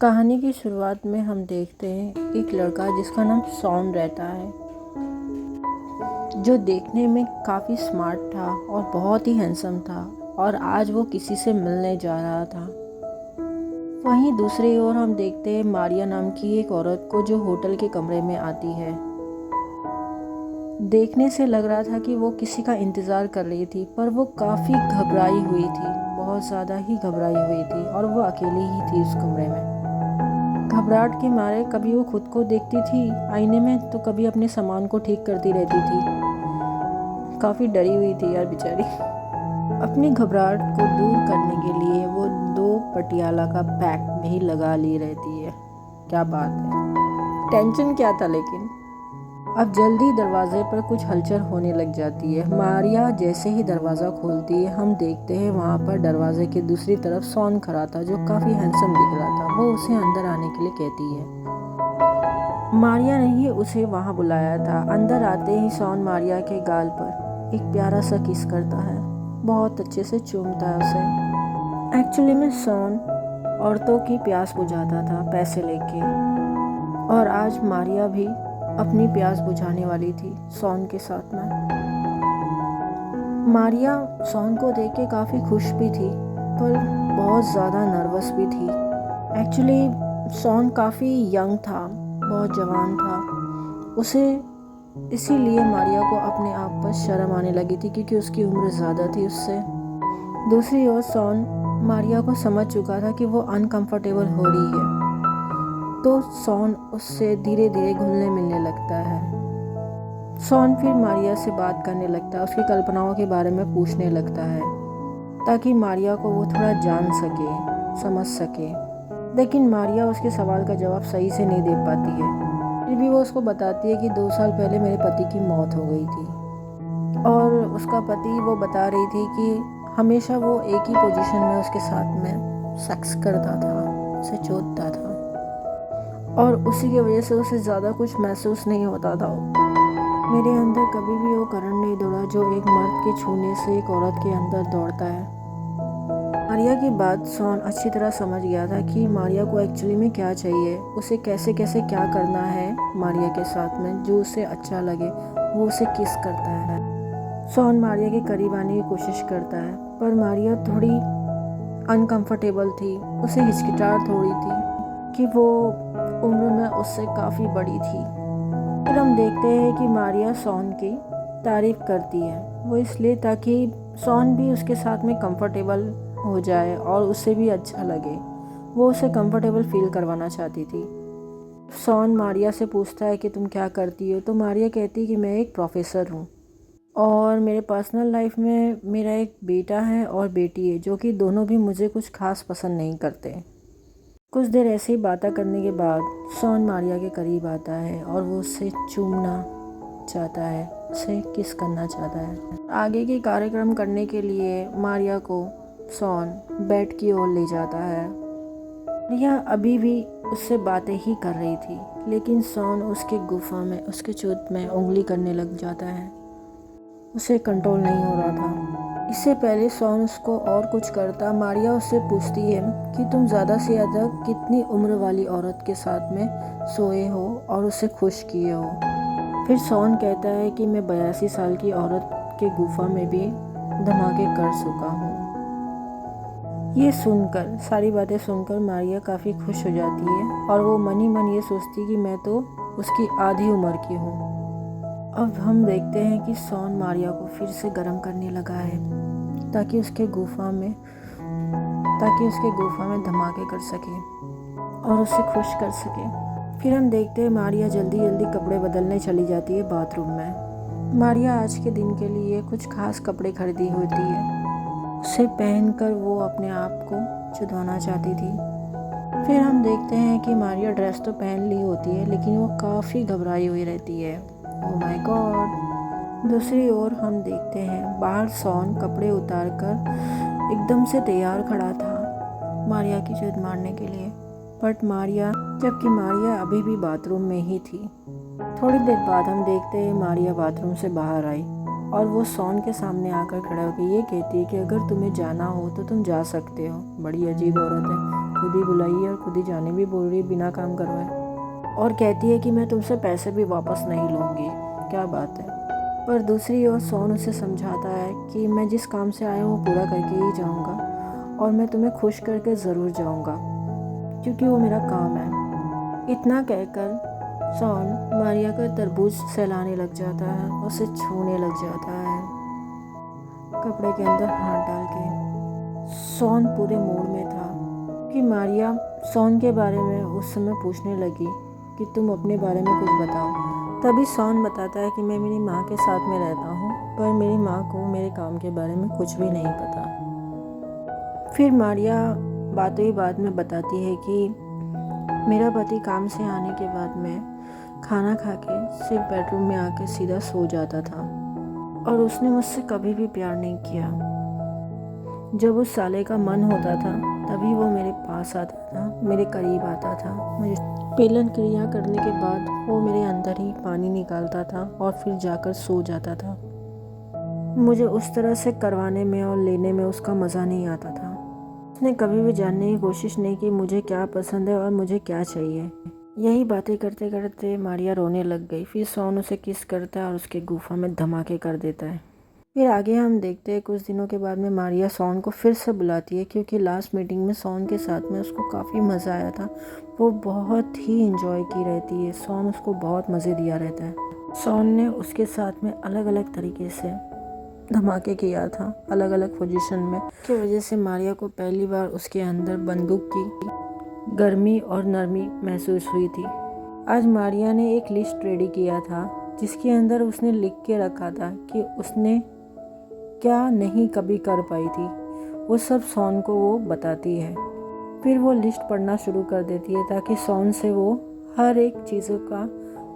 कहानी की शुरुआत में हम देखते हैं एक लड़का जिसका नाम सॉन रहता है, जो देखने में काफ़ी स्मार्ट था और बहुत ही हैंडसम था और आज वो किसी से मिलने जा रहा था। वहीं दूसरी ओर हम देखते हैं मारिया नाम की एक औरत को, जो होटल के कमरे में आती है। देखने से लग रहा था कि वो किसी का इंतज़ार कर रही थी, पर वो काफ़ी घबराई हुई थी, बहुत ज़्यादा ही घबराई हुई थी और वो अकेली ही थी उस कमरे में। घबराहट के मारे कभी वो खुद को देखती थी आईने में, तो कभी अपने सामान को ठीक करती रहती थी। काफ़ी डरी हुई थी यार बेचारी। अपनी घबराहट को दूर करने के लिए वो 2 पटियाला का पैक भी लगा ली रहती है। क्या बात है, टेंशन क्या था। लेकिन अब जल्दी दरवाजे पर कुछ हलचल होने लग जाती है। मारिया जैसे ही दरवाज़ा खोलती है, हम देखते हैं वहाँ पर दरवाजे के दूसरी तरफ सॉन खड़ा था, जो काफ़ी हैंडसम दिख रहा था। वो उसे अंदर आने के लिए कहती है। मारिया ने ही उसे वहाँ बुलाया था। अंदर आते ही सॉन मारिया के गाल पर एक प्यारा सा किस करता है, बहुत अच्छे से चूमता है उसे। एक्चुअली में सॉन औरतों की प्यास बुझाता था पैसे लेके, और आज मारिया भी अपनी प्यास बुझाने वाली थी सॉन के साथ में। मारिया सॉन को देख के काफ़ी खुश भी थी, पर बहुत ज़्यादा नर्वस भी थी। एक्चुअली सॉन काफ़ी यंग था, बहुत जवान था। उसे इसीलिए मारिया को अपने आप पर शर्म आने लगी थी, क्योंकि उसकी उम्र ज़्यादा थी उससे। दूसरी ओर सॉन मारिया को समझ चुका था कि वो अनकंफर्टेबल हो रही है, तो सॉन उससे धीरे धीरे घुलने मिलने लगता है। सॉन फिर मारिया से बात करने लगता है, उसकी कल्पनाओं के बारे में पूछने लगता है, ताकि मारिया को वो थोड़ा जान सके, समझ सके। लेकिन मारिया उसके सवाल का जवाब सही से नहीं दे पाती है। फिर भी वो उसको बताती है कि 2 साल पहले मेरे पति की मौत हो गई थी, और उसका पति, वो बता रही थी कि हमेशा वो एक ही पोजीशन में उसके साथ में सेक्स करता था, उसे चोदता था, और उसी की वजह से उसे ज़्यादा कुछ महसूस नहीं होता था। मेरे अंदर कभी भी वो करंट नहीं दौड़ा जो एक मर्द के छूने से एक औरत के अंदर दौड़ता है। मारिया की बात सॉन अच्छी तरह समझ गया था कि मारिया को एक्चुअली में क्या चाहिए, उसे कैसे कैसे क्या करना है मारिया के साथ में, जो उसे अच्छा लगे। वो उसे किस करता है। सॉन मारिया के करीब आने की कोशिश करता है, पर मारिया थोड़ी अनकंफर्टेबल थी, उसे हिचकिचाहट थोड़ी थी कि वो उम्र में उससे काफ़ी बड़ी थी। फिर हम देखते हैं कि मारिया सॉन की तारीफ़ करती है, वो इसलिए ताकि सॉन भी उसके साथ में कंफर्टेबल हो जाए और उसे भी अच्छा लगे। वो उसे कंफर्टेबल फील करवाना चाहती थी। सॉन मारिया से पूछता है कि तुम क्या करती हो, तो मारिया कहती है कि मैं एक प्रोफेसर हूँ, और मेरे पर्सनल लाइफ में मेरा एक बेटा है और बेटी है, जो कि दोनों भी मुझे कुछ खास पसंद नहीं करते। कुछ देर ऐसे ही बातें करने के बाद सॉन मारिया के करीब आता है और वो उससे चूमना चाहता है, उसे किस करना चाहता है। आगे के कार्यक्रम करने के लिए मारिया को सॉन बेड की ओर ले जाता है। मारिया अभी भी उससे बातें ही कर रही थी, लेकिन सॉन उसके गुफा में, उसके चोट में उंगली करने लग जाता है। उसे कंट्रोल नहीं हो रहा था। इससे पहले सॉन उसको और कुछ करता, मारिया उससे पूछती है कि तुम ज़्यादा से ज़्यादा कितनी उम्र वाली औरत के साथ में सोए हो और उसे खुश किए हो। फिर सॉन कहता है कि मैं 82 साल की औरत के गुफा में भी धमाके कर चुका हूँ। ये सुनकर, सारी बातें सुनकर मारिया काफ़ी खुश हो जाती है, और वो मन ही मन ये सोचती कि मैं तो उसकी आधी उम्र की हूँ। अब हम देखते हैं कि सॉन मारिया को फिर से गर्म करने लगा है, ताकि उसके गुफा में धमाके कर सके और उसे खुश कर सके। फिर हम देखते हैं मारिया जल्दी जल्दी कपड़े बदलने चली जाती है बाथरूम में। मारिया आज के दिन के लिए कुछ खास कपड़े खरीदी होती है, उसे पहनकर वो अपने आप को चुदवाना चाहती थी। फिर हम देखते हैं कि मारिया ड्रेस तो पहन ली होती है, लेकिन वो काफ़ी घबराई हुई रहती है। Oh my God. दूसरी ओर हम देखते हैं बाहर सॉन कपड़े उतार कर एकदम से तैयार खड़ा था मारिया की चुद मारने के लिए, जबकि मारिया अभी भी बाथरूम में ही थी। थोड़ी देर बाद हम देखते हैं मारिया बाथरूम से बाहर आई, और वो सॉन के सामने आकर खड़ा होकर ये कहती है कि अगर तुम्हें जाना हो तो तुम जा सकते हो। बड़ी अजीब औरत है। खुद ही बुलाई है और खुद ही जाने भी बोल रही है बिना काम करवाए, और कहती है कि मैं तुमसे पैसे भी वापस नहीं लूँगी। क्या बात है। पर दूसरी ओर सोन उसे समझाता है कि मैं जिस काम से आया हूँ वो पूरा करके ही जाऊँगा और मैं तुम्हें खुश करके ज़रूर जाऊँगा, क्योंकि वो मेरा काम है। इतना कहकर सोन मारिया का तरबूज सहलाने लग जाता है, उसे छूने लग जाता है कपड़े के अंदर हाथ डाल के। सोन पूरे मूड में था कि मारिया सोन के बारे में उस समय पूछने लगी कि तुम अपने बारे में कुछ बताओ। तभी सोन बताता है कि मैं मेरी माँ के साथ में रहता हूँ, पर मेरी माँ को मेरे काम के बारे में कुछ भी नहीं पता। फिर मारिया बातों ही बात में बताती है कि मेरा पति काम से आने के बाद में खाना खा के सिर्फ बेडरूम में आकर सीधा सो जाता था और उसने मुझसे कभी भी प्यार नहीं किया। जब उस साले का मन होता था तभी वो मेरे पास आता था, मेरे करीब आता था। मुझे पेलन क्रिया करने के बाद वो मेरे अंदर ही पानी निकालता था और फिर जाकर सो जाता था। मुझे उस तरह से करवाने में और लेने में उसका मज़ा नहीं आता था। उसने कभी भी जानने की कोशिश नहीं की मुझे क्या पसंद है और मुझे क्या चाहिए। यही बातें करते करते मारिया रोने लग गई। फिर सोन उसे किस करता है और उसके गुफा में धमाके कर देता है। फिर आगे हम देखते हैं कुछ दिनों के बाद में मारिया सोन को फिर से बुलाती है, क्योंकि लास्ट मीटिंग में सोन के साथ में उसको काफ़ी मज़ा आया था। वो बहुत ही इंजॉय की रहती है, सोन उसको बहुत मज़े दिया रहता है। सोन ने उसके साथ में अलग अलग तरीके से धमाके किया था, अलग अलग पोजीशन में, की वजह से मारिया को पहली बार उसके अंदर बंदूक की गर्मी और नरमी महसूस हुई थी। आज मारिया ने एक लिस्ट रेडी किया था जिसके अंदर उसने लिख के रखा था कि उसने क्या नहीं कभी कर पाई थी, वो सब सोन को वो बताती है। फिर वो लिस्ट पढ़ना शुरू कर देती है ताकि सोन से वो हर एक चीज़ों का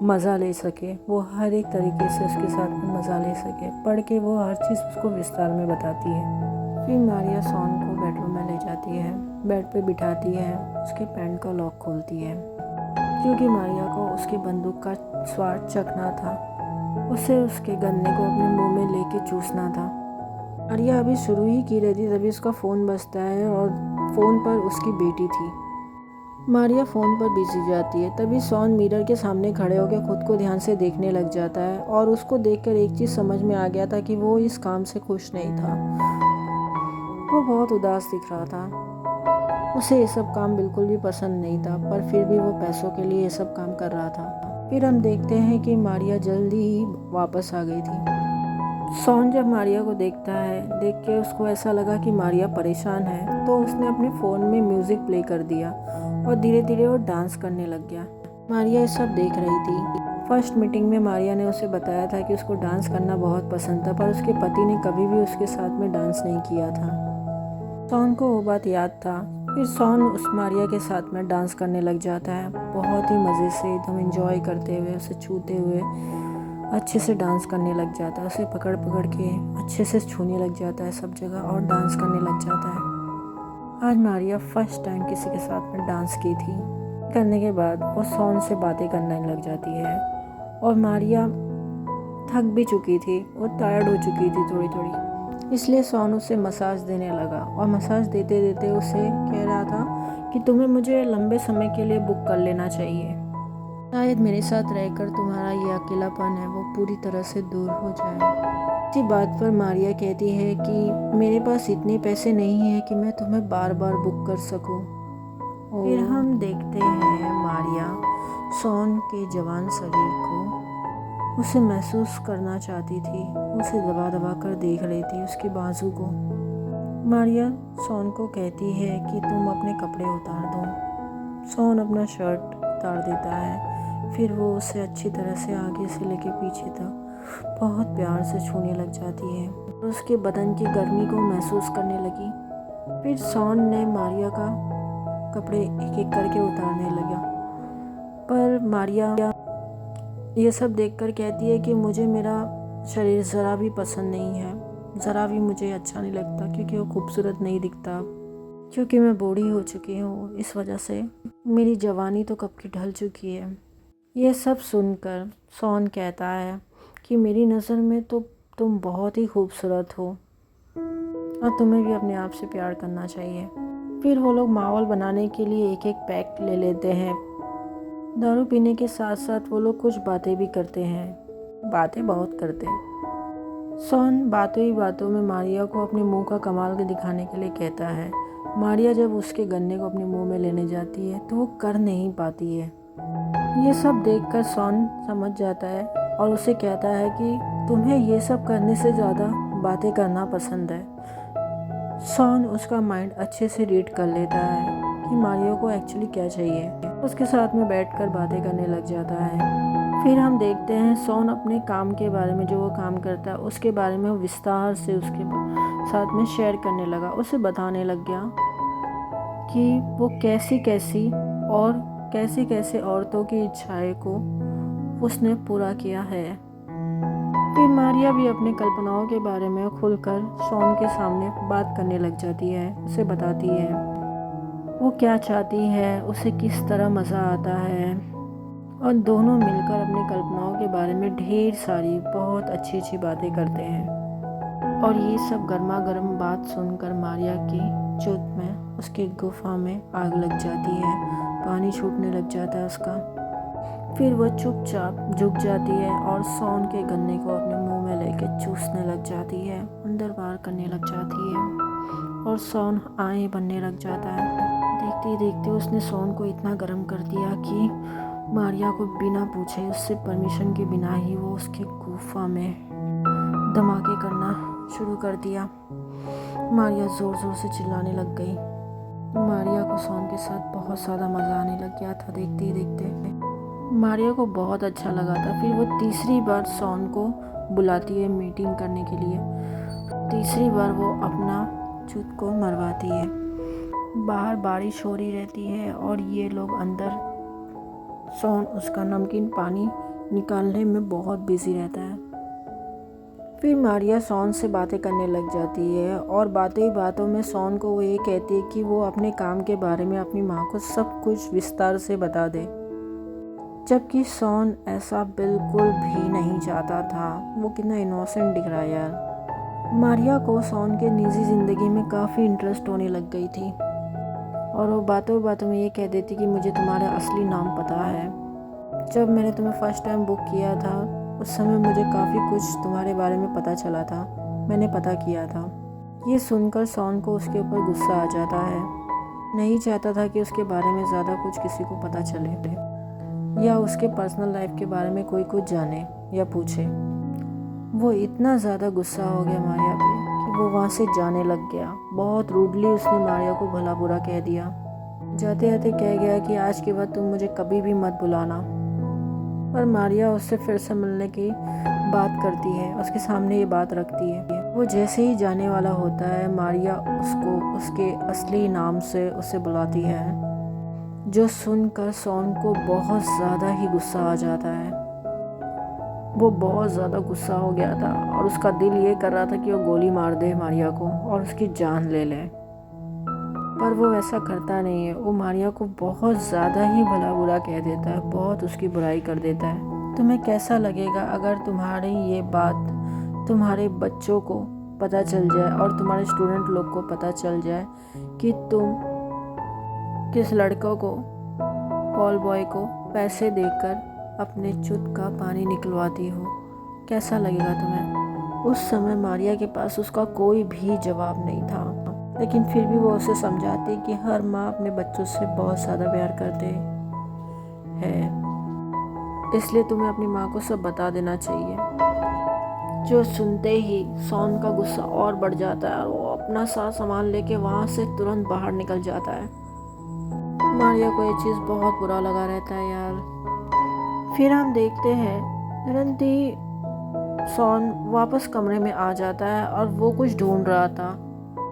मज़ा ले सके, वो हर एक तरीके से उसके साथ में मज़ा ले सके। पढ़ के वो हर चीज़ उसको विस्तार में बताती है। फिर मारिया सोन को बेडरूम में ले जाती है, बेड पे बिठाती है, उसके पैंट का लॉक खोलती है, क्योंकि मारिया को उसकी बंदूक का स्वाद चखना था, उसे उसके गन्ने को अपने मुंह में लेके चूसना था। मारिया अभी शुरू ही की रही थी तभी उसका फ़ोन बजता है और फ़ोन पर उसकी बेटी थी। मारिया फ़ोन पर बिजी जाती है, तभी सोन मिरर के सामने खड़े होकर खुद को ध्यान से देखने लग जाता है और उसको देखकर एक चीज़ समझ में आ गया था कि वो इस काम से खुश नहीं था। वो बहुत उदास दिख रहा था। उसे ये सब काम बिल्कुल भी पसंद नहीं था, पर फिर भी वो पैसों के लिए ये सब काम कर रहा था। फिर हम देखते हैं कि मारिया जल्दी ही वापस आ गई थी। सोन जब मारिया को देखता है, देख के उसको ऐसा लगा कि मारिया परेशान है, तो उसने अपने फ़ोन में म्यूज़िक प्ले कर दिया और धीरे धीरे वो डांस करने लग गया। मारिया ये सब देख रही थी। फर्स्ट मीटिंग में मारिया ने उसे बताया था कि उसको डांस करना बहुत पसंद था, पर उसके पति ने कभी भी उसके साथ में डांस नहीं किया था। सोन को वो बात याद था। फिर सोन उस मारिया के साथ में डांस करने लग जाता है, बहुत ही मज़े से एकदम एंजॉय करते हुए, उसे छूते हुए अच्छे से डांस करने लग जाता है, उसे पकड़ पकड़ के अच्छे से छूने लग जाता है सब जगह और डांस करने लग जाता है। आज मारिया फर्स्ट टाइम किसी के साथ में डांस की थी। करने के बाद वो सोन से बातें करने लग जाती है और मारिया थक भी चुकी थी, वो टायर्ड हो चुकी थी थोड़ी थोड़ी, इसलिए सोन उसे मसाज देने लगा और मसाज देते देते उसे कह रहा था कि तुम्हें मुझे लंबे समय के लिए बुक कर लेना चाहिए, शायद मेरे साथ रहकर तुम्हारा ये अकेलापन है वो पूरी तरह से दूर हो जाए। इसी बात पर मारिया कहती है कि मेरे पास इतने पैसे नहीं हैं कि मैं तुम्हें बार बार बुक कर सकूं। फिर हम देखते हैं मारिया सोन के जवान शरीर को, उसे महसूस करना चाहती थी, उसे दबा दबा कर देख रही थी उसके बाजू को। मारिया सोन को कहती है कि तुम अपने कपड़े उतार दो। सोन अपना शर्ट उतार देता है, फिर वो उसे अच्छी तरह से आगे से लेके पीछे तक बहुत प्यार से छूने लग जाती है और उसके बदन की गर्मी को महसूस करने लगी। फिर सोन ने मारिया का कपड़े एक एक करके उतारने लगा, पर मारिया ये सब देखकर कहती है कि मुझे मेरा शरीर ज़रा भी पसंद नहीं है, ज़रा भी मुझे अच्छा नहीं लगता, क्योंकि वो खूबसूरत नहीं दिखता, क्योंकि मैं बूढ़ी हो चुकी हूँ, इस वजह से मेरी जवानी तो कब की ढल चुकी है। ये सब सुनकर सोन कहता है कि मेरी नज़र में तो तुम बहुत ही खूबसूरत हो और तुम्हें भी अपने आप से प्यार करना चाहिए। फिर वो लोग माहौल बनाने के लिए एक एक पैक ले लेते हैं। दारू पीने के साथ साथ वो लोग कुछ बातें भी करते हैं, बातें बहुत करते हैं। सॉन बातों ही बातों में मारिया को अपने मुंह का कमाल के दिखाने के लिए कहता है। मारिया जब उसके गन्ने को अपने मुंह में लेने जाती है तो वो कर नहीं पाती है। ये सब देखकर सॉन समझ जाता है और उसे कहता है कि तुम्हें ये सब करने से ज़्यादा बातें करना पसंद है। सॉन उसका माइंड अच्छे से रीड कर लेता है कि मारिया को एक्चुअली क्या चाहिए। उसके साथ में बैठकर बातें करने लग जाता है। फिर हम देखते हैं सॉन अपने काम के बारे में, जो वो काम करता है उसके बारे में विस्तार से उसके साथ में शेयर करने लगा। उसे बताने लग गया कि वो कैसी कैसी औरतों की इच्छाएं को उसने पूरा किया है। फिर मारिया भी अपने कल्पनाओं के बारे में खुलकर सॉन के सामने बात करने लग जाती है। उसे बताती है वो क्या चाहती है, उसे किस तरह मज़ा आता है, और दोनों मिलकर अपनी कल्पनाओं के बारे में ढेर सारी बहुत अच्छी अच्छी बातें करते हैं। और ये सब गर्मा गर्म बात सुनकर मारिया की चुत में, उसकी गुफा में आग लग जाती है। पानी छूटने लग जाता है उसका। फिर वह चुपचाप झुक जाती है और सॉन के गन्ने को अपने मुंह में लेकर चूसने लग जाती है, अंदर बाहर करने लग जाती है और सॉन आए बनने लग जाता है। देखते ही देखते उसने सॉन को इतना गर्म कर दिया कि मारिया को बिना पूछे, उससे परमिशन के बिना ही वो उसके गुफा में धमाके करना शुरू कर दिया। मारिया ज़ोर ज़ोर से चिल्लाने लग गई। मारिया को सॉन के साथ बहुत ज़्यादा मज़ा आने लग गया था। देखते ही देखते मारिया को बहुत अच्छा लगा था। फिर वो तीसरी बार सॉन को बुलाती है मीटिंग करने के लिए। तीसरी बार वो अपना चुत को मरवाती है। बाहर बारिश हो रही रहती है और ये लोग अंदर, सॉन उसका नमकीन पानी निकालने में बहुत बिजी रहता है। फिर मारिया सॉन से बातें करने लग जाती है और बातों ही बातों में सॉन को वो ये कहती है कि वो अपने काम के बारे में अपनी माँ को सब कुछ विस्तार से बता दे, जबकि सॉन ऐसा बिल्कुल भी नहीं चाहता था। वो कितना इनोसेंट दिख रहा है यार। मारिया को सॉन के निजी ज़िंदगी में काफ़ी इंटरेस्ट होने लग गई थी और वो बातों बातों में ये कह देती कि मुझे तुम्हारा असली नाम पता है। जब मैंने तुम्हें फ़र्स्ट टाइम बुक किया था उस समय मुझे काफ़ी कुछ तुम्हारे बारे में पता चला था, मैंने पता किया था। ये सुनकर सॉन को उसके ऊपर गुस्सा आ जाता है। नहीं चाहता था कि उसके बारे में ज़्यादा कुछ किसी को पता चले या उसके पर्सनल लाइफ के बारे में कोई कुछ जाने या पूछे। वो इतना ज़्यादा गुस्सा हो गया मारिया पे कि वो वहाँ से जाने लग गया। बहुत रूडली उसने मारिया को भला बुरा कह दिया। जाते जाते कह गया कि आज के बाद तुम मुझे कभी भी मत बुलाना। पर मारिया उससे फिर से मिलने की बात करती है, उसके सामने ये बात रखती है। वो जैसे ही जाने वाला होता है मारिया उसको उसके असली नाम से उसे बुलाती है, जो सुनकर सॉन को बहुत ज़्यादा ही गुस्सा आ जाता है। वो बहुत ज़्यादा गुस्सा हो गया था और उसका दिल ये कर रहा था कि वो गोली मार दे मारिया को और उसकी जान ले ले, पर वो ऐसा करता नहीं है। वो मारिया को बहुत ज़्यादा ही भला बुरा कह देता है, बहुत उसकी बुराई कर देता है। तुम्हें कैसा लगेगा अगर तुम्हारी ये बात तुम्हारे बच्चों को पता चल जाए और तुम्हारे स्टूडेंट लोग को पता चल जाए कि तुम किस लड़कों को, कॉल बॉय को पैसे देकर अपने चुत का पानी निकलवाती हो? कैसा लगेगा तुम्हें? उस समय मारिया के पास उसका कोई भी जवाब नहीं था, लेकिन फिर भी वो उसे समझाती कि हर माँ अपने बच्चों से बहुत ज़्यादा प्यार करते हैं, इसलिए तुम्हें अपनी माँ को सब बता देना चाहिए। जो सुनते ही सॉन का गुस्सा और बढ़ जाता है और वो अपना साथ सामान लेके वहाँ से तुरंत बाहर निकल जाता है। मारिया को ये चीज़ बहुत बुरा लगा रहता है यार। फिर हम देखते हैं तुरंत ही सॉन वापस कमरे में आ जाता है और वो कुछ ढूंढ रहा था।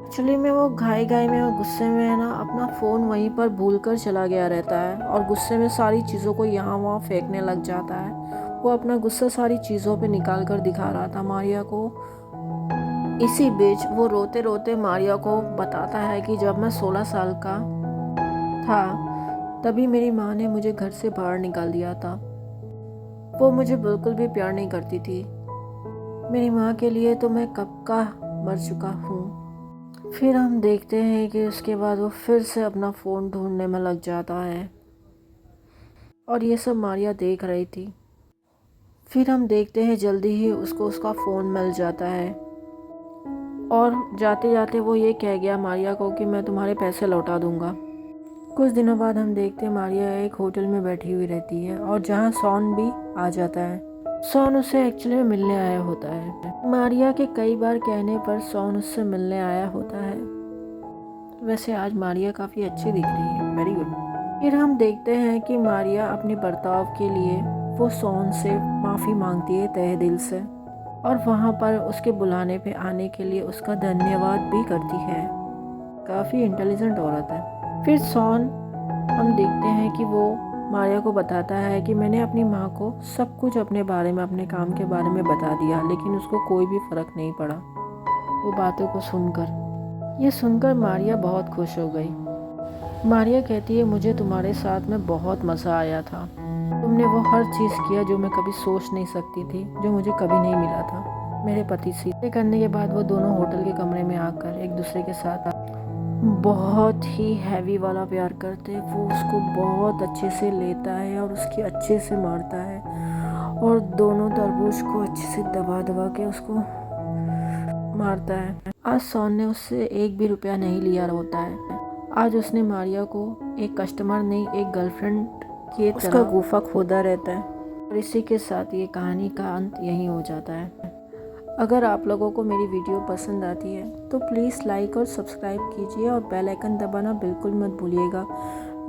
एक्चुअली में वो घाई में और गुस्से में है ना, अपना फ़ोन वहीं पर भूलकर चला गया रहता है और गुस्से में सारी चीज़ों को यहाँ वहाँ फेंकने लग जाता है। वो अपना गुस्सा सारी चीज़ों पे निकाल कर दिखा रहा था मारिया को। इसी बीच वो रोते रोते मारिया को बताता है कि जब मैं 16 साल का था तभी मेरी माँ ने मुझे घर से बाहर निकाल दिया था। वो मुझे बिल्कुल भी प्यार नहीं करती थी। मेरी माँ के लिए तो मैं कब का मर चुका हूँ। फिर हम देखते हैं कि उसके बाद वो फिर से अपना फ़ोन ढूंढने में लग जाता है और ये सब मारिया देख रही थी। फिर हम देखते हैं जल्दी ही उसको उसका फ़ोन मिल जाता है और जाते जाते वो ये कह गया मारिया को कि मैं तुम्हारे पैसे लौटा दूंगा। कुछ दिनों बाद हम देखते हैं मारिया एक होटल में बैठी हुई रहती है और जहाँ सॉन भी आ जाता है। सॉन उससे एक्चुअली में मिलने आया होता है। मारिया के कई बार कहने पर सॉन उससे मिलने आया होता है। वैसे आज मारिया काफ़ी अच्छी दिख रही है, वेरी गुड। फिर हम देखते हैं कि मारिया अपने बर्ताव के लिए वो सॉन से माफ़ी मांगती है तहे दिल से और वहाँ पर उसके बुलाने पे आने के लिए उसका धन्यवाद भी करती है। काफ़ी इंटेलिजेंट औरत है। फिर सॉन हम देखते हैं कि वो मारिया को बताता है कि मैंने अपनी माँ को सब कुछ अपने बारे में, अपने काम के बारे में बता दिया, लेकिन उसको कोई भी फ़र्क नहीं पड़ा वो बातों को सुनकर। ये सुनकर मारिया बहुत खुश हो गई। मारिया कहती है मुझे तुम्हारे साथ में बहुत मज़ा आया था। तुमने वो हर चीज़ किया जो मैं कभी सोच नहीं सकती थी, जो मुझे कभी नहीं मिला था मेरे पति से। ये करने के बाद वो दोनों होटल के कमरे में आकर एक दूसरे के साथ बहुत ही हैवी वाला प्यार करते हैं। वो उसको बहुत अच्छे से लेता है और उसकी अच्छे से मारता है और दोनों तरबूज को अच्छे से दबा दबा के उसको मारता है। आज सॉन ने उससे एक भी रुपया नहीं लिया होता है। आज उसने मारिया को एक कस्टमर नहीं, एक गर्लफ्रेंड की उसका गुफा खोदा रहता है। और इसी के साथ ये कहानी का अंत यहीं हो जाता है। अगर आप लोगों को मेरी वीडियो पसंद आती है तो प्लीज़ लाइक और सब्सक्राइब कीजिए और बेल आइकन दबाना बिल्कुल मत भूलिएगा।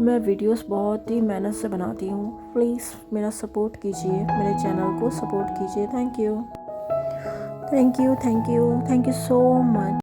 मैं वीडियोस बहुत ही मेहनत से बनाती हूँ। प्लीज़ मेरा सपोर्ट कीजिए, मेरे चैनल को सपोर्ट कीजिए। Thank you, thank you, thank you, thank you so much.